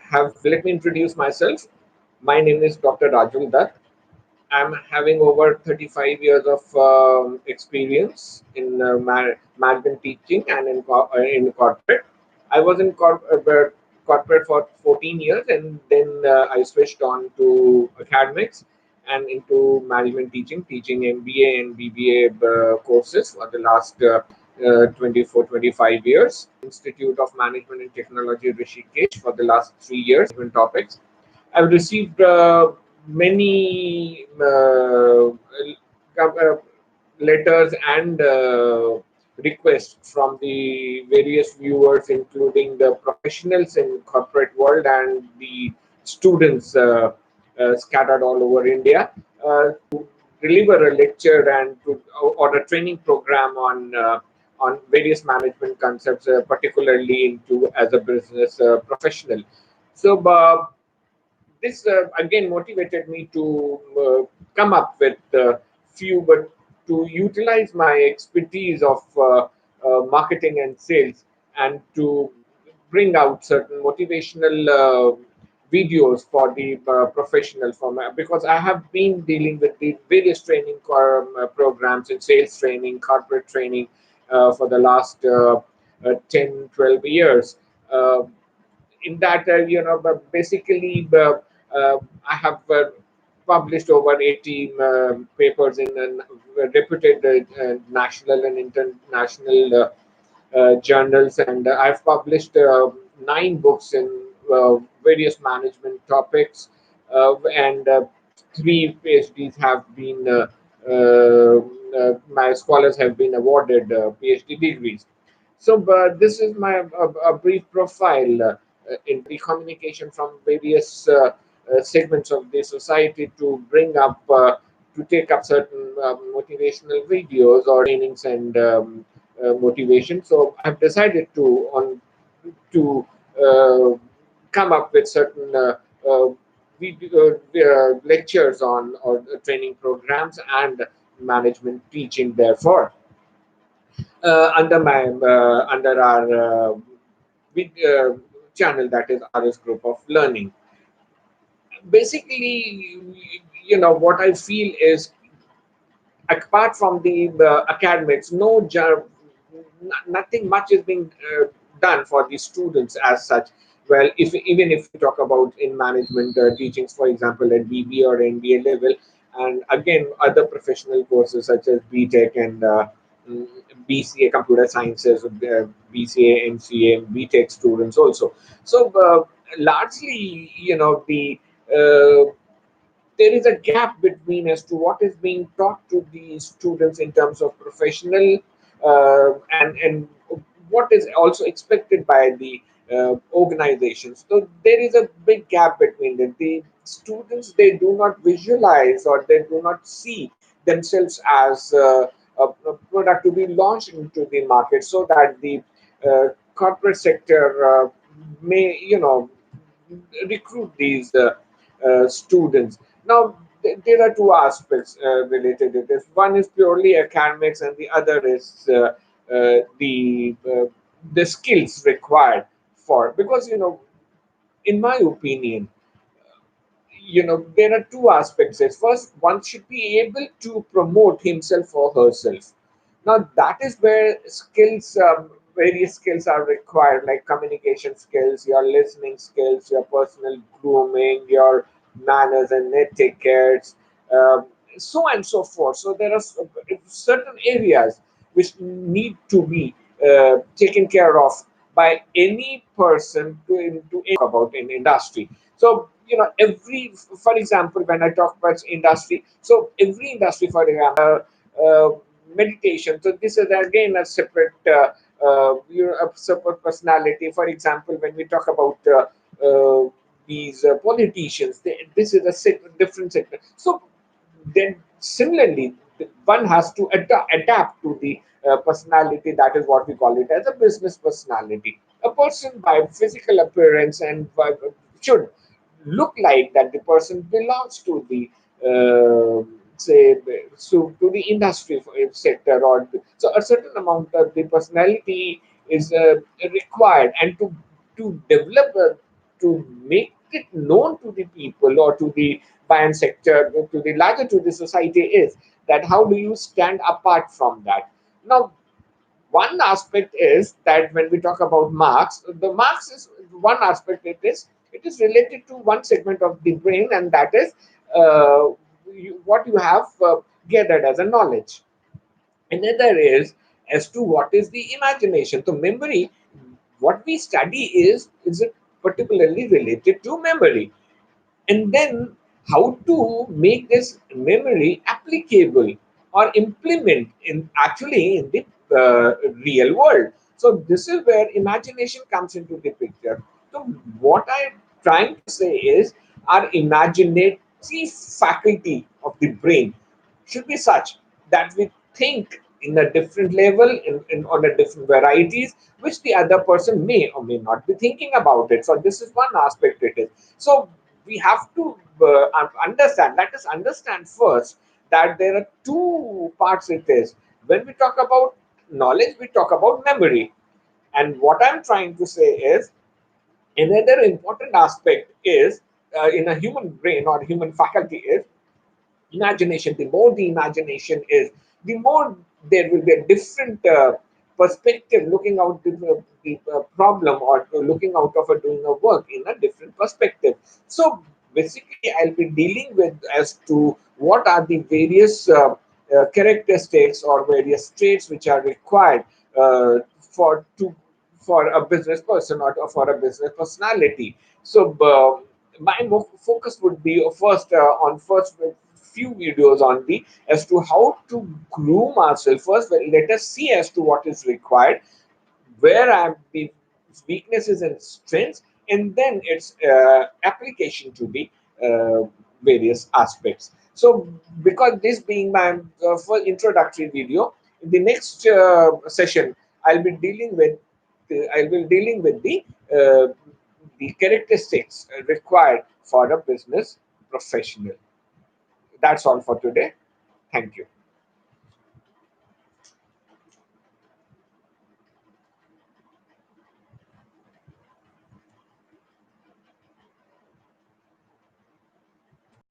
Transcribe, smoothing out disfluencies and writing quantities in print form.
have let me introduce myself. My name is Dr. Rajul Dutt. I'm having over 35 years of experience in management teaching and in corporate. I was in corporate for 14 years, and then I switched on to academics and into management teaching, teaching MBA and BBA courses for the last 24, 25 years. Institute of Management and Technology, Rishikesh, for the last 3 years, different topics. I've received many letters and requests from the various viewers, including the professionals in corporate world and the students scattered all over India, deliver a lecture and or a training program on various management concepts, particularly into as a business professional. So. This again motivated me to come up with few, but to utilize my expertise of marketing and sales, and to bring out certain motivational videos for the professional because I have been dealing with the various training programs in sales training, corporate training for the last 10, 12 years. In that, but basically, I have published over 80 papers in reputed national and international journals, and I've published 9 books in various management topics, and 3 PhDs have been my scholars have been awarded PhD degrees. So this is my a brief profile in the communication from various segments of the society to bring up to take up certain motivational videos or trainings and motivation. So I've decided to come up with certain lectures on or training programs and management teaching. Therefore, under our channel, that is RS Group of Learning. Basically, what I feel is, apart from the academics, nothing much is being done for the students as such. Well, if even if we talk about in management teachings, for example, at BB or MBA level, and again other professional courses such as BTech and mm, BCA Computer Sciences, BCA, MCA, BTech students also. So largely, the there is a gap between as to what is being taught to the students in terms of professional and what is also expected by the organizations. So there is a big gap between them. The students, they do not visualize or they do not see themselves as a product to be launched into the market, so that the corporate sector may recruit these students. Now, there are 2 aspects related to this. One is purely academics, and the other is the skills required for. Because in my opinion, there are 2 aspects. First, one should be able to promote himself or herself. Now, that is where skills, various skills are required, like communication skills, your listening skills, your personal grooming, your manners and etiquettes, so on and so forth. So there are certain areas which need to be taken care of by any person to about in industry. So for example, when I talk about industry, so every industry, for example, meditation. So this is again a separate, a separate personality. For example, when we talk about these politicians, this is a different sector. So then similarly, one has to adapt to the personality. That is what we call it as a business personality. A person by physical appearance and should look like that the person belongs to the say so to the industry sector, or so a certain amount of the personality is required, and to develop to make it known to the people or to the buyer sector, to the larger to the society is that how do you stand apart from that. Now, one aspect is that when we talk about marks, the marks is one aspect. It is related to one segment of the brain, and that is what you have gathered as a knowledge. Another is as to what is the imagination. So memory, what we study is it particularly related to memory, and then how to make this memory applicable or implement in actually in the real world. So this is where imagination comes into the picture. So what I'm trying to say is our imaginative faculty of the brain should be such that we think in a different level, in on a different varieties, which the other person may or may not be thinking about it. So this is one aspect it is. So we have to understand, let us understand first that there are two parts it is. When we talk about knowledge, we talk about memory. And what I'm trying to say is another important aspect is in a human brain or human faculty is imagination. The more the imagination is, the more there will be a different perspective looking out the problem or looking out of a doing a work in a different perspective. So basically I'll be dealing with as to what are the various characteristics or various traits which are required for to for a business person or for a business personality. So my focus would be first on first few videos on the as to how to groom ourselves. First, well, let us see as to what is required, where are the weaknesses and strengths, and then its application to the various aspects. So, because this being my first introductory video, in the next session, I'll be dealing with the characteristics required for a business professional. That's all for today. Thank you.